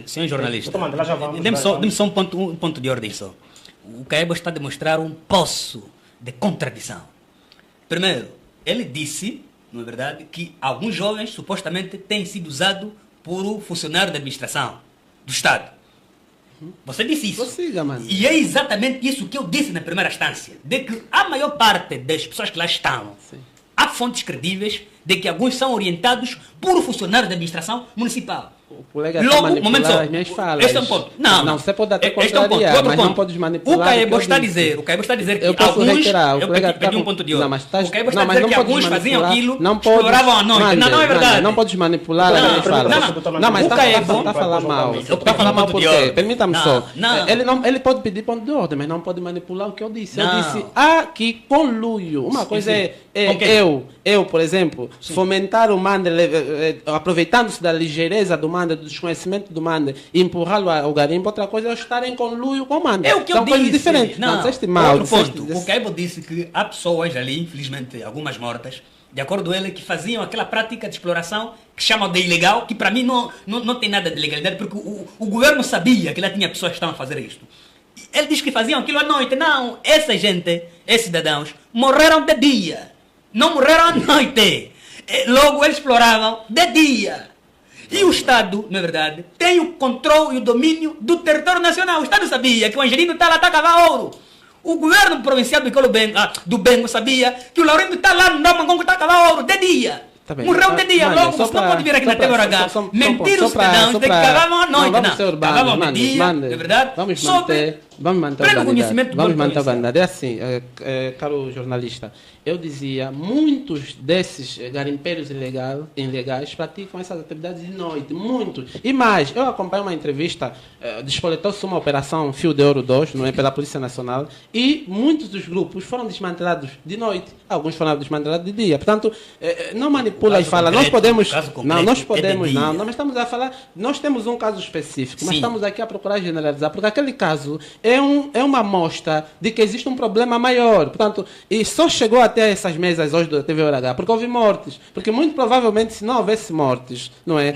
Senhor jornalista, Lá já vamos. dê-me só um ponto de ordem só. O Caebo está a demonstrar um poço de contradição. Primeiro, ele disse, não é verdade, que alguns jovens supostamente têm sido usados por funcionário da administração do Estado. Você disse isso. Prossiga, mano. E é exatamente isso que eu disse na primeira instância, de que a maior parte das pessoas que lá estão, Sim. há fontes credíveis de que alguns são orientados por funcionários da administração municipal. O colega Logo, está momento só. as minhas falas. Este é um ponto. Não, você pode até este é um ponto. contrariar, Outro mas ponto. não podes manipular. O Caebo que eu está a disse. dizer, que Eu posso alguns... reiterar, o eu colega perdi um tá- ponto de Não, ordem. mas estás- O Caebo está não, a mas dizer não que podes alguns faziam manipular, aquilo, não podes- exploravam à noite. Não é verdade. Não podes manipular Não, as minhas falas. não, mas o Caebo- está a falar mal. Eu Está a perdi falar um mal ponto por de quê? ordem. Permita-me Não, só. não. Ele pode pedir ponto de ordem, mas não pode manipular o que eu disse. Eu Não. disse, que conluio. Uma coisa sim. é Ok. eu, por exemplo, fomentar o Mander, aproveitando-se da ligeireza do Mander, do desconhecimento do Mander, e empurrá-lo ao garimpo. Outra coisa é eu estar em conluio com o Mander. É o que eu São coisas disse. diferentes. Não, disseste mal. Outro disseste- ponto. O Caebo disse que há pessoas ali, infelizmente algumas mortas, de acordo com ele, que faziam aquela prática de exploração que chamam de ilegal, que para mim não tem nada de legalidade, porque o governo sabia que lá tinha pessoas que estavam a fazer isto. Ele diz que faziam aquilo à noite. Não, essa gente, esses cidadãos, morreram de dia. Não morreram à noite. Logo, eles exploravam de dia. E o Estado, na verdade, tem o controle e o domínio do território nacional. O Estado sabia que o Angelino está lá a cavar ouro. O governo provincial do Bengo sabia que o Laurindo está lá no Namangongo está a cavar ouro de dia. Tá bem. Morreu de dia, Mano, logo. Você não pode vir aqui na TVH mentir os cidadãos de que pra- cavavam à noite. Vamos ser urbanos, Cavavam de mano, dia, mano. é verdade? Vamos Sobre manter a pleno validade. conhecimento do Vamos governo manter a provincial. validade. É assim, caro jornalista, eu dizia, muitos desses garimpeiros ilegais praticam essas atividades de noite, muitos. E mais, eu acompanho uma entrevista, despoletou-se uma operação Fio de Ouro 2, não é, pela Polícia Nacional, e muitos dos grupos foram desmantelados de noite, alguns foram desmantelados de dia. Portanto, não manipula e fala, nós podemos... Não, nós podemos, não, mas estamos a falar, nós temos um caso específico, mas Sim. estamos aqui a procurar generalizar, porque aquele caso é uma amostra de que existe um problema maior. Portanto, e só chegou até essas mesas hoje da TVH porque houve mortes. Porque muito provavelmente, se não houvesse mortes, não é?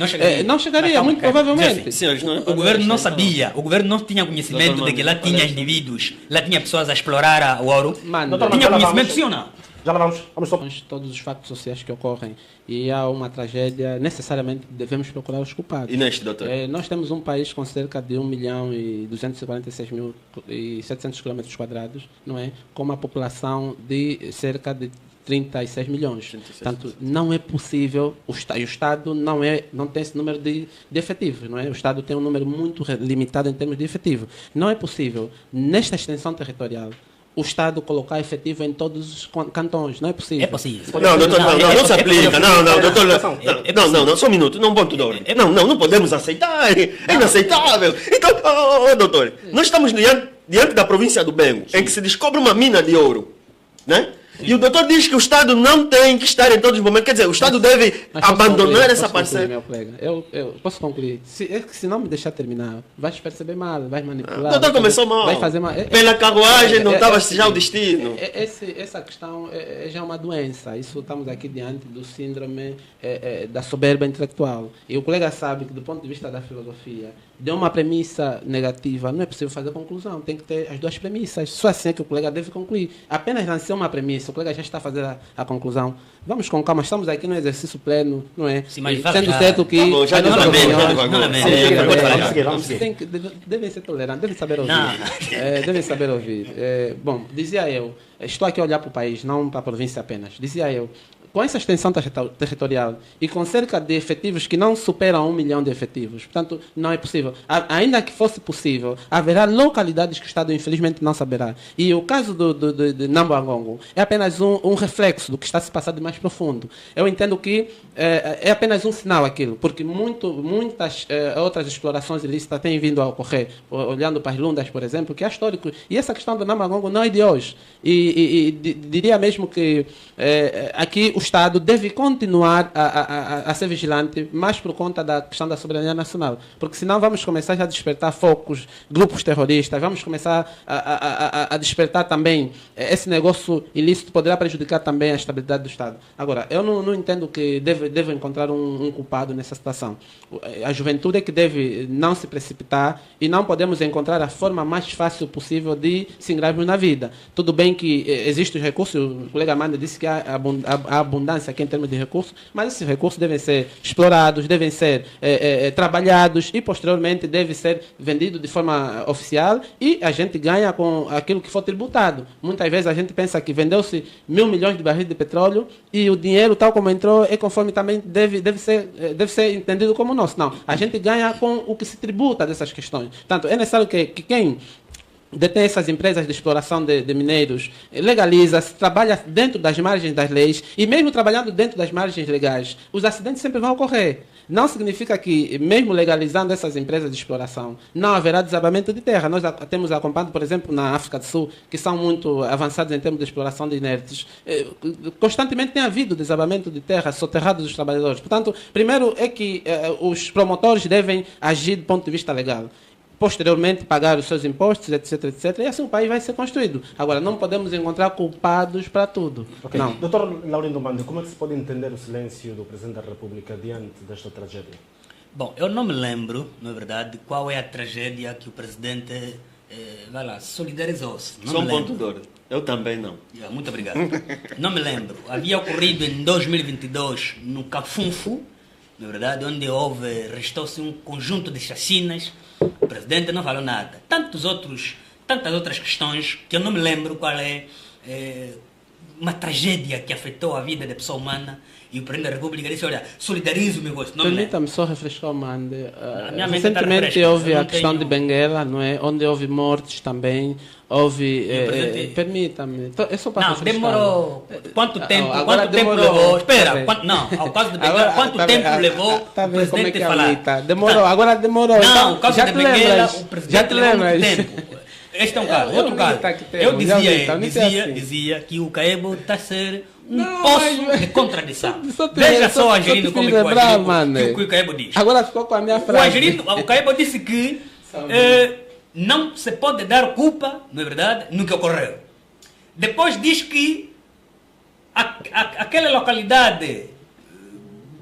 Não chegaria, muito provavelmente. Senhores, O governo não sabia, o governo não tinha conhecimento de que lá tinha indivíduos, lá tinha pessoas a explorar o ouro. Mano, Doutor, Tinha já lá conhecimento, vamos. sim ou não? Já lá vamos. Vamos só. todos os fatos sociais que ocorrem e há uma tragédia, necessariamente devemos procurar os culpados. E neste, doutor? Nós temos um país com cerca de 1.246.700 km², não é? Com uma população de cerca de 36 milhões. 36. Portanto, não é possível, e o Estado não tem esse número de efetivos, não é? O Estado tem um número muito limitado em termos de efetivo. Não é possível, nesta extensão territorial, o Estado colocar efetivo em todos os cantões. Não é possível. É possível. Não, doutor, não se aplica. Não, doutor. É Não, só um minuto, não ponto de ordem. Não podemos aceitar. É inaceitável. Então, doutor, nós estamos diante da província do Bengo, em que se descobre uma mina de ouro, né? E o doutor diz que o Estado não tem que estar em todos os momentos. Quer dizer, o Estado deve Mas posso abandonar concluir, essa posso concluir, parcela. meu colega? Eu posso concluir. Se não me deixar terminar, vais perceber mal, vais manipular. O doutor começou mal. Vai fazer mal. Pela carruagem não estava já o destino. Essa questão já é uma doença. Isso estamos aqui diante do síndrome da soberba intelectual. E o colega sabe que, do ponto de vista da filosofia, de uma premissa negativa não é possível fazer conclusão. Tem que ter as duas premissas. Só assim é que o colega deve concluir. Apenas lançar uma premissa, o colega já está a fazer a conclusão. Vamos com calma, estamos aqui no exercício pleno, não é? Sim, mas E fala sendo já. certo que... Tá bom, já as nossas devagarinho, opiniões- devagarinho. Vamos seguir, vamos seguir. Devem ser tolerantes, devem saber ouvir. Não. Devem saber ouvir. Bom, dizia eu, estou aqui a olhar para o país, não para a província apenas. Dizia eu, com essa extensão territorial e com cerca de efetivos que não superam 1 milhão de efetivos, portanto, não é possível. Ainda que fosse possível, haverá localidades que o Estado, infelizmente, não saberá. E o caso de Nambangongo é apenas um reflexo do que está se passando de mais profundo. Eu entendo que é apenas um sinal aquilo, porque muitas outras explorações ilícitas têm vindo a ocorrer, olhando para as Lundas, por exemplo, que é histórico. E essa questão do Nambangongo não é de hoje. E diria mesmo que aqui o Estado deve continuar a ser vigilante, mais por conta da questão da soberania nacional. Porque senão vamos começar já a despertar focos, grupos terroristas, vamos começar a despertar também esse negócio ilícito, poderá prejudicar também a estabilidade do Estado. Agora, eu não entendo que deve encontrar um culpado nessa situação. A juventude é que deve não se precipitar e não podemos encontrar a forma mais fácil possível de se ingrarmos na vida. Tudo bem que existem os recursos, o colega Amanda disse que há abundância aqui em termos de recursos, mas esses recursos devem ser explorados, devem ser trabalhados e posteriormente devem ser vendidos de forma oficial e a gente ganha com aquilo que for tributado. Muitas vezes a gente pensa que vendeu-se 1.000 milhões de barris de petróleo e o dinheiro tal como entrou é conforme também deve ser entendido como nosso. Não, a gente ganha com o que se tributa dessas questões. Portanto, é necessário que quem detém essas empresas de exploração de mineiros, legaliza-se, trabalha dentro das margens das leis e mesmo trabalhando dentro das margens legais, os acidentes sempre vão ocorrer. Não significa que, mesmo legalizando essas empresas de exploração, não haverá desabamento de terra. Nós temos acompanhado, por exemplo, na África do Sul, que são muito avançados em termos de exploração de inertes. Constantemente tem havido desabamento de terra, soterrado dos trabalhadores. Portanto, primeiro é que os promotores devem agir do ponto de vista legal. Posteriormente pagar os seus impostos, etc, etc. E assim o país vai ser construído. Agora, não podemos encontrar culpados para tudo. Okay. Não. Doutor Laurindo Mande, como é que se pode entender o silêncio do Presidente da República diante desta tragédia? Bom, eu não me lembro, na verdade, qual é a tragédia que o Presidente solidarizou-se. Só um ponto, Doro. Eu também não. Muito obrigado. Não me lembro. Havia ocorrido em 2022 no Cafunfo, na verdade, onde restou-se um conjunto de chacinas. O Presidente não falou nada. Tantas outras questões que eu não me lembro qual é uma tragédia que afetou a vida da pessoa humana e o Presidente da República disse, olha, solidarizo-me com isso. Permita-me só refrescar o Mande. Recentemente houve a questão de Benguela, não é? Onde houve mortes também. Houve. Permita-me. É só para refrescar. Demorou. Quanto tempo? Agora Quanto tempo levou? Espera, ao caso de Benguela, quanto tempo levou o Presidente falar? Demorou, agora demorou. Não, o caso de Benguela, o Presidente levou muito tempo. Este é um caso. Outro caso. Eu dizia que o Caebo está a ser poço de contradição. Veja só o Angelino como que o Caebo diz. Agora ficou com a minha frase. O Caebo disse que não se pode dar culpa, não é verdade, no que ocorreu. Depois diz que aquela localidade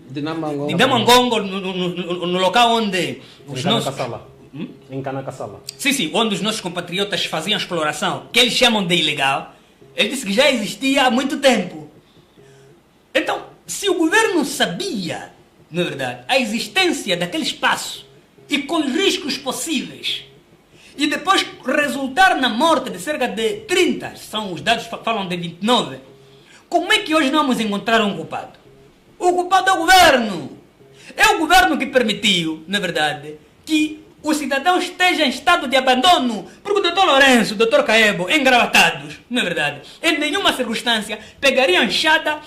de Namangongo, no local onde os nossos... Em Canacassala. Sim, onde os nossos compatriotas faziam exploração, que eles chamam de ilegal, ele disse que já existia há muito tempo. Então, se o governo sabia, na verdade, a existência daquele espaço e com os riscos possíveis, e depois resultar na morte de cerca de 30, são os dados falam de 29, como é que hoje não vamos encontrar um culpado? O culpado é o governo. É o governo que permitiu, na verdade, que o cidadão esteja em estado de abandono, porque o doutor Lourenço, o doutor Caebo, engravatados, não é verdade? Em nenhuma circunstância pegariam enxada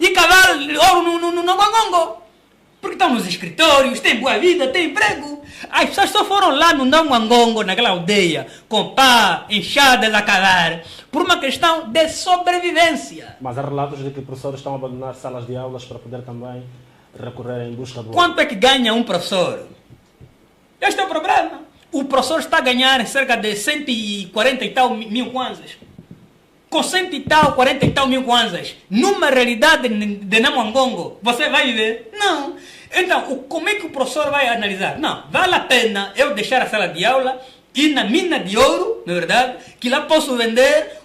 e cavar ouro no Namangongo. Porque estão nos escritórios, têm boa vida, têm emprego. As pessoas só foram lá no Namangongo, naquela aldeia, com enxadas a cavar, por uma questão de sobrevivência. Mas há relatos de que professores estão a abandonar salas de aulas para poder também recorrer em busca do... Quanto é que ganha um professor? Este é o problema. O professor está a ganhar cerca de 140 e tal mil kwanzas. Com 100 e tal, 40 e tal mil kwanzas, numa realidade de Namangongo, você vai viver? Não. Então, como é que o professor vai analisar? Não, vale a pena eu deixar a sala de aula e na mina de ouro, na verdade, que lá posso vender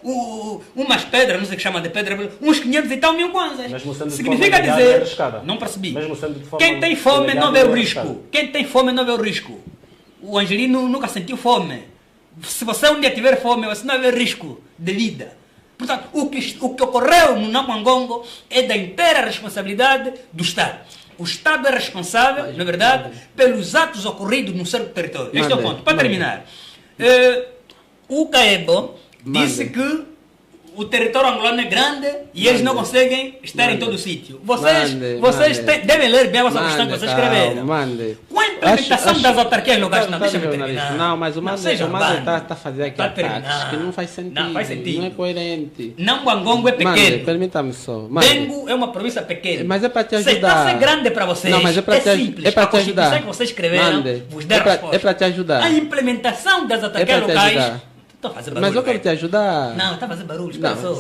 umas pedras, não sei o que chama de pedra, uns 500 e tal mil kwanzas. Significa dizer, não percebi, quem tem fome não vê o risco. Quem tem fome não vê o risco. O Angelino nunca sentiu fome. Se você um dia tiver fome, você não vê risco de vida. Portanto, o que ocorreu no Namangongo é da inteira responsabilidade do Estado. O Estado é responsável, na verdade, pelos atos ocorridos no seu território. Este é o ponto. Para terminar, o Caebo disse que o território angolano é grande e eles não conseguem estar em todo o sítio. Vocês devem ler bem essa questão que vocês escreveram. Com a implementação das autarquias locais, não, deixa-me terminar. Não, mas o Mande está a fazer aqui ataques que não faz sentido. Não faz sentido. Não é coerente. Nambangongo é pequeno. Permita-me só. Bengo é uma província pequena. Mas é para te ajudar. Está a ser grande para vocês. Não, mas é para te simples. É para te ajudar. Que vocês escreveram vos dá resposta. É para te ajudar. A implementação das autarquias locais. Estou a fazer barulho. Mas eu quero te ajudar. Não, está a fazer barulho. Espera só.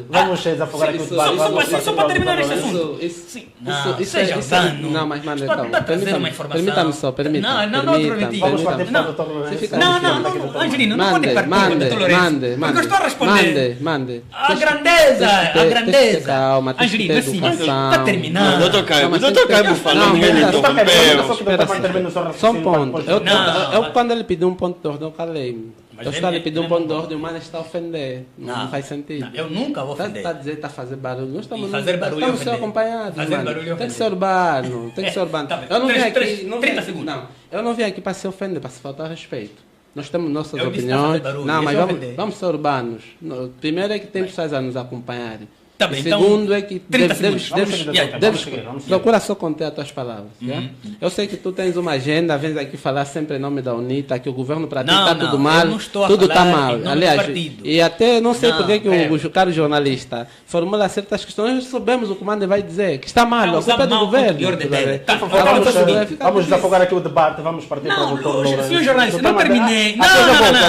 Vamos desafogar aqui o debate. Só para terminar este assunto. Não, mas manda calma. Permita-me só. Vamos partir para o doutor Lourenço. Não, Angelino, não pode partir para o doutor Lourenço. Porque eu estou a responder. Mande. A grandeza. Calma, Angelino, assim, para terminar. Doutor Caio falou, ninguém interrompeu. Só um ponto. Eu, quando ele pediu um ponto de ordem, eu calei-me. Eu estava lhe pedindo um ponto de ordem, o mano está a ofender. Não faz sentido. Eu nunca vou ofender. Está a dizer que está a fazer barulho. Nós estamos sendo acompanhados. Tem que ser urbano. Eu não vim aqui. 30 segundos. Não, eu não vim aqui para se ofender, para se faltar respeito. Nós temos nossas opiniões. Não, mas vamos ser urbanos. Primeiro é que tem pessoas a nos acompanharem. Tá bem, segundo então, é que deves procura só conter as tuas palavras. Eu sei que tu tens uma agenda, vens aqui falar sempre em nome da UNITA, que o governo para ti está tudo mal, tudo está mal. Aliás, e até não sei porque que o caro jornalista formula certas questões, nós soubemos o comando vai dizer que está mal, a culpa é do governo. Vamos desafogar aqui o debate, vamos partir para o doutor Lourenço. Senhor jornalista, não terminei.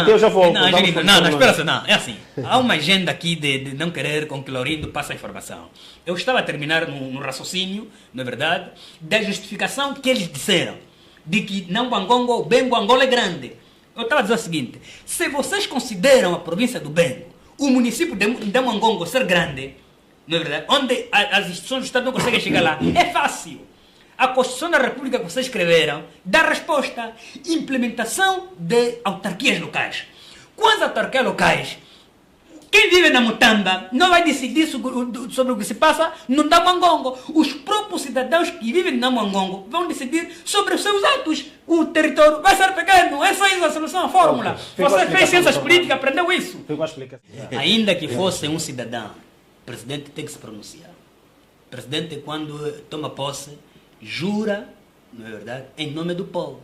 Eu já volto. Não, espera só, não. É assim, há uma agenda aqui de não querer com que Laurindo passe a informação. Eu estava a terminar no raciocínio, não é verdade, da justificação que eles disseram, de que Nambangongo ou Bengo Angola é grande. Eu estava a dizer o seguinte, se vocês consideram a província do Bengo, o município de Nambangongo ser grande, não é verdade, onde as instituições do Estado não conseguem chegar lá, é fácil. A Constituição da República que vocês escreveram dá resposta. Implementação de autarquias locais. Com as autarquias locais, quem vive na Mutamba não vai decidir sobre o que se passa no Nambangongo. Os próprios cidadãos que vivem no Nambangongo vão decidir sobre os seus atos. O território vai ser pequeno. Essa é a solução, a fórmula. Você fez ciências políticas, aprendeu isso. Ainda que fosse um cidadão, o presidente tem que se pronunciar. O presidente, quando toma posse, jura, não é verdade, em nome do povo.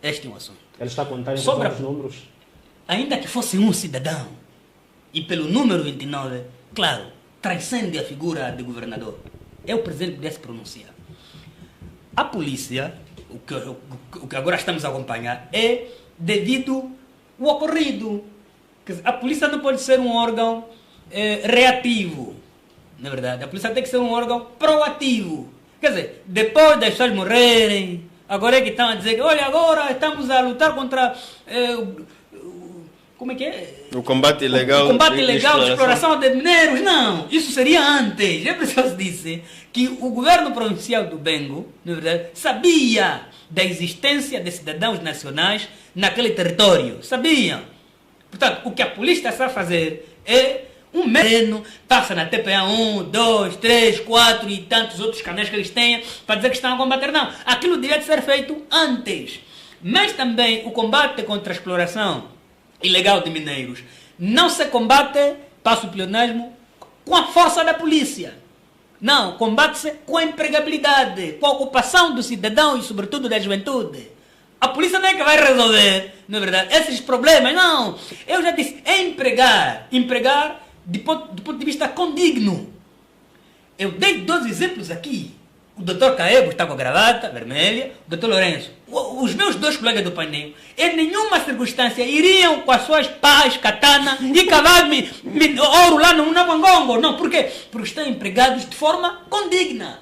Este é um assunto. Ele está a contar em os números? Ainda que fosse um cidadão, e pelo número 29, claro, transcende a figura de governador. É o presidente que deve se pronunciar. A polícia, o que agora estamos a acompanhar, é devido ao ocorrido. Quer dizer, a polícia não pode ser um órgão reativo, na verdade. A polícia tem que ser um órgão proativo. Quer dizer, depois das pessoas morrerem, agora é que estão a dizer que, olha, agora estamos a lutar contra... como é que é? O combate ilegal. O combate ilegal de exploração de minérios. Não, isso seria antes. É preciso dizer que o governo provincial do Bengo, na verdade, sabia da existência de cidadãos nacionais naquele território. Sabiam. Portanto, o que a polícia está a fazer é um mereno, passa na TPA 1, 2, 3, 4 e tantos outros canais que eles têm para dizer que estão a combater. Não, aquilo devia ser feito antes. Mas também o combate contra a exploração ilegal de mineiros não se combate, passo o pleonasmo, com a força da polícia. Não, combate-se com a empregabilidade, com a ocupação do cidadão e sobretudo da juventude. A polícia não é que vai resolver, não é verdade, esses problemas, não. Eu já disse, é empregar do ponto de vista condigno. Eu dei 2 exemplos aqui. O doutor Caebo está com a gravata vermelha, o doutor Lourenço. Os meus 2 colegas do painel, em nenhuma circunstância, iriam com as suas pás, katana, e cavar ouro lá no Nambangongo. Não, por quê? Porque estão empregados de forma condigna.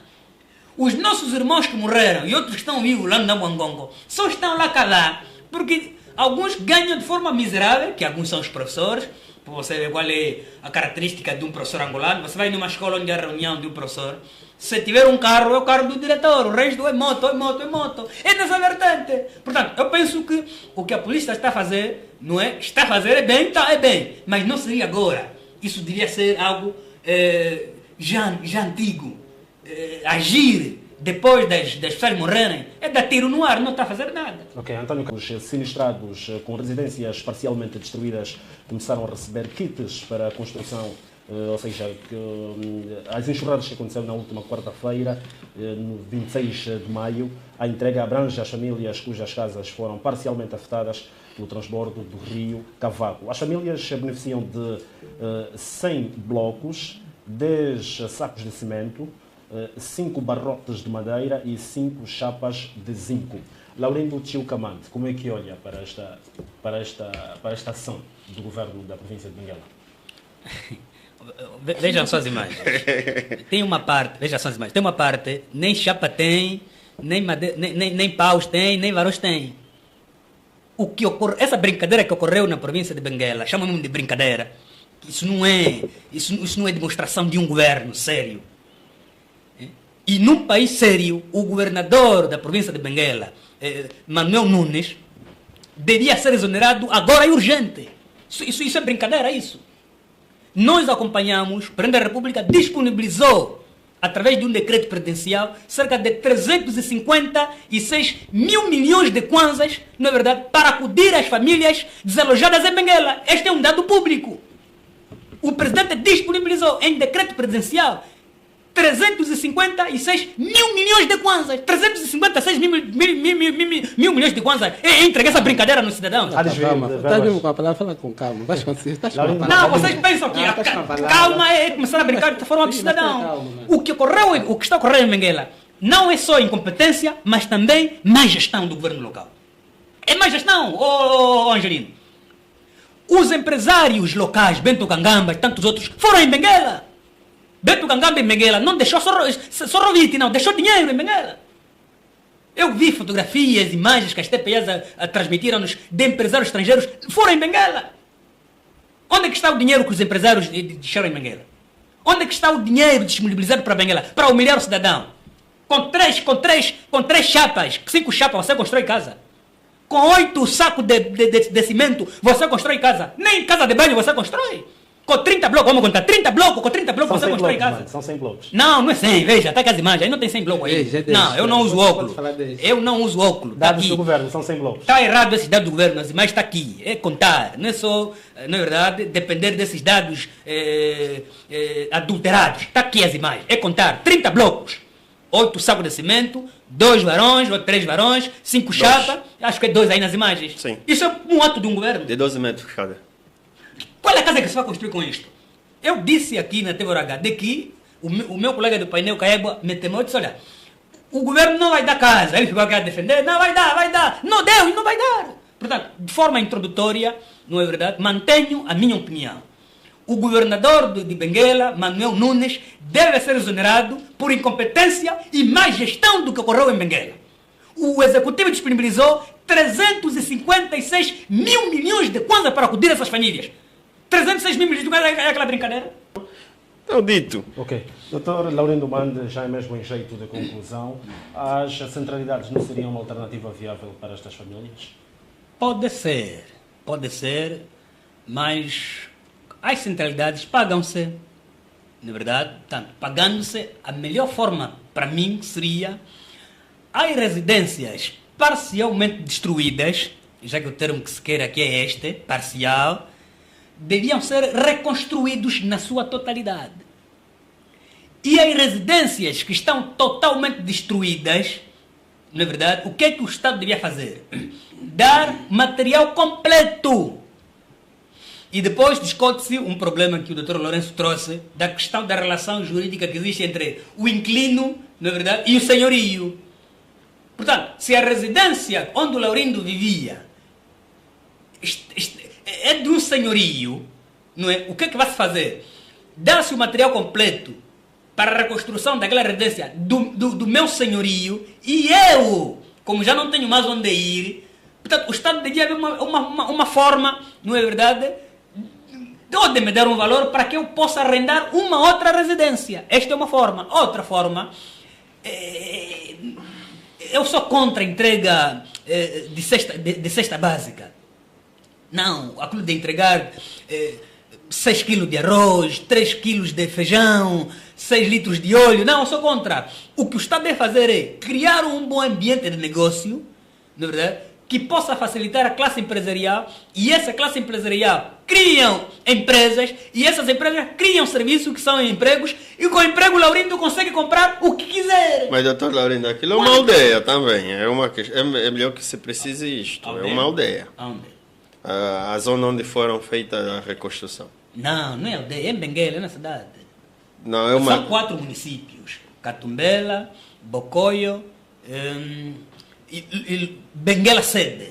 Os nossos irmãos que morreram e outros que estão vivos lá no Nambangongo, só estão lá calar, porque alguns ganham de forma miserável, que alguns são os professores. Para você ver qual é a característica de um professor angolano, você vai numa escola onde há reunião de um professor, se tiver um carro, é o carro do diretor, o resto é moto. É nessa vertente. Portanto, eu penso que o que a polícia está a fazer, não é? Está a fazer é bem, mas não seria agora. Isso devia ser algo já antigo. Agir depois das pessoas morrerem, é dar tiro no ar, não está a fazer nada. Ok, António, os sinistrados com residências parcialmente destruídas começaram a receber kits para a construção, ou seja, as enxurradas que aconteceram na última quarta-feira, no 26 de maio, a entrega abrange as famílias cujas casas foram parcialmente afetadas pelo transbordo do rio Cavaco. As famílias beneficiam de 100 blocos, 10 sacos de cimento, 5 barrotes de madeira e 5 chapas de zinco. Laurindo Chiucamante, como é que olha para esta ação do governo da província de Benguela? Vejam só as imagens. Tem uma parte, vejam só as imagens. Tem uma parte, nem chapa tem, nem paus tem, nem varos tem. O que ocorre, essa brincadeira que ocorreu na província de Benguela, chamam de brincadeira. Isso não é demonstração de um governo sério. E num país sério, o governador da província de Benguela, Manuel Nunes, devia ser exonerado agora e urgente. Isso é brincadeira, isso. Nós acompanhamos, o Presidente da República disponibilizou, através de um decreto presidencial, cerca de 356 mil milhões de kwanzas, não é verdade, para acudir às famílias desalojadas em Benguela. Este é um dado público. O Presidente disponibilizou em decreto presidencial 356 mil milhões de kwanzas. 356 mil milhões de kwanzas. Entrega essa brincadeira nos cidadãos. Estás mesmo com a palavra, fala com calma. Vais conseguir. Não, vocês pensam que calma é começar a brincar de forma de cidadão. O que ocorreu, o que está ocorrendo em Benguela, não é só incompetência, mas também má gestão do governo local. É má gestão, Angelino. Os empresários locais, Bento Gangamba e tantos outros, foram em Benguela. Bento Gangamba em Benguela não deixou só rovite, não, deixou dinheiro em Benguela. Eu vi fotografias, imagens que as TPIs transmitiram-nos de empresários estrangeiros, foram em Benguela. Onde é que está o dinheiro que os empresários deixaram em Benguela? Onde é que está o dinheiro disponibilizado para Benguela? Para humilhar o cidadão. Com três chapas, 5 chapas você constrói casa. Com 8 sacos de cimento você constrói casa. Nem casa de banho você constrói. Com 30 blocos, vamos contar, 30 blocos, com 30 blocos você constrói casa. São 100 blocos. Não é 100, veja, está com as imagens, aí não tem 100 blocos aí. Não, eu não uso óculos. Eu não uso óculos. Dados do governo, são 100 blocos. Está errado esses dados do governo, as imagens estão aqui. É contar, não é só, na verdade, depender desses dados adulterados. Está aqui as imagens, é contar 30 blocos. 8 sacos de cimento, 2 varões, ou 3 varões, 5 chapas, acho que é 2 aí nas imagens. Sim. Isso é um ato de um governo. De 12 metros cada. Qual é a casa que se vai construir com isto? Eu disse aqui na TVHD que o meu colega do painel, Caeba, me temeu e disse, olha, o governo não vai dar casa. Ele ficou aqui a defender, não, vai dar. Não deu e não vai dar. Portanto, de forma introdutória, não é verdade, mantenho a minha opinião. O governador de Benguela, Manuel Nunes, deve ser exonerado por incompetência e má gestão do que ocorreu em Benguela. O executivo disponibilizou 356 mil milhões de kwanzas para acudir a essas famílias. 306 mil milhões de kwanzas é aquela brincadeira? Não dito. Ok. Doutor Laurindo Mande, já é mesmo em jeito de conclusão, as centralidades não seriam uma alternativa viável para estas famílias? Pode ser, mas as centralidades pagam-se, na verdade. Portanto, pagando-se, a melhor forma para mim seria as residências parcialmente destruídas, já que o termo que se quer aqui é este, parcial, deviam ser reconstruídos na sua totalidade. E as residências que estão totalmente destruídas, na verdade, o que é que o Estado devia fazer? Dar material completo. E depois discute-se um problema que o Dr. Lourenço trouxe, da questão da relação jurídica que existe entre o inquilino, na verdade, e o senhorio. Portanto, se a residência onde o Laurindo vivia é de um senhorio, não é? O que é que vai se fazer? Dá-se o material completo para a reconstrução daquela residência do meu senhorio e eu, como já não tenho mais onde ir, portanto, o Estado devia haver uma forma, não é verdade, de me dar um valor para que eu possa arrendar uma outra residência. Esta é uma forma. Outra forma, eu sou contra a entrega de cesta básica. Não, aquilo de entregar 6 quilos de arroz, 3 quilos de feijão, 6 litros de óleo. Não, eu sou contra. O que o Estado deve fazer é criar um bom ambiente de negócio, na verdade, que possa facilitar a classe empresarial, e essa classe empresarial criam empresas, e essas empresas criam serviços que são empregos, e com o emprego o Laurindo consegue comprar o que quiser. Mas, doutor Laurindo, aquilo é uma aldeia também. É melhor que se precise isto. Aldeia. É uma aldeia. Onde? A zona onde foram feitas a reconstrução. Não é aldeia, é em Benguela, é na cidade. Não, é uma... São 4 municípios: Catumbela, Bocoio e Benguela Sede.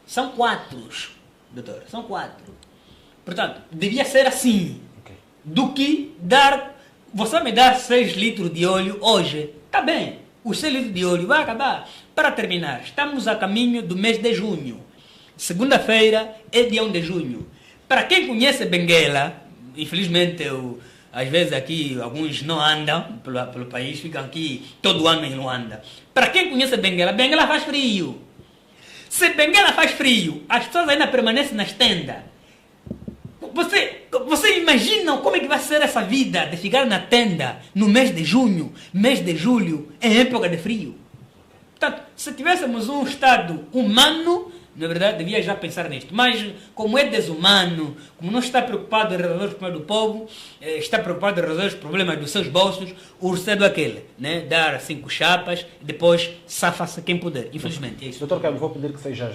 São 4, doutor, são 4. Portanto, devia ser assim, do que dar... Você me dá 6 litros de óleo hoje, está bem, os 6 litros de óleo vai acabar. Para terminar, estamos a caminho do mês de junho. Segunda-feira é dia 1 de junho. Para quem conhece Benguela, infelizmente às vezes aqui alguns não andam pelo país, ficam aqui todo ano em Luanda. Para quem conhece Benguela, Benguela faz frio. Se Benguela faz frio, as pessoas ainda permanecem nas tendas. Você imagina como é que vai ser essa vida de ficar na tenda no mês de junho, mês de julho, em época de frio? Portanto, se tivéssemos um Estado humano, na verdade, devia já pensar nisto. Mas, como é desumano, como não está preocupado em resolver os problemas do povo, está preocupado em resolver os problemas dos seus bolsos, o receio é aquele, né? Dar 5 chapas e depois safa-se quem puder. Infelizmente, é isso. Doutor Carlos, vou pedir que seja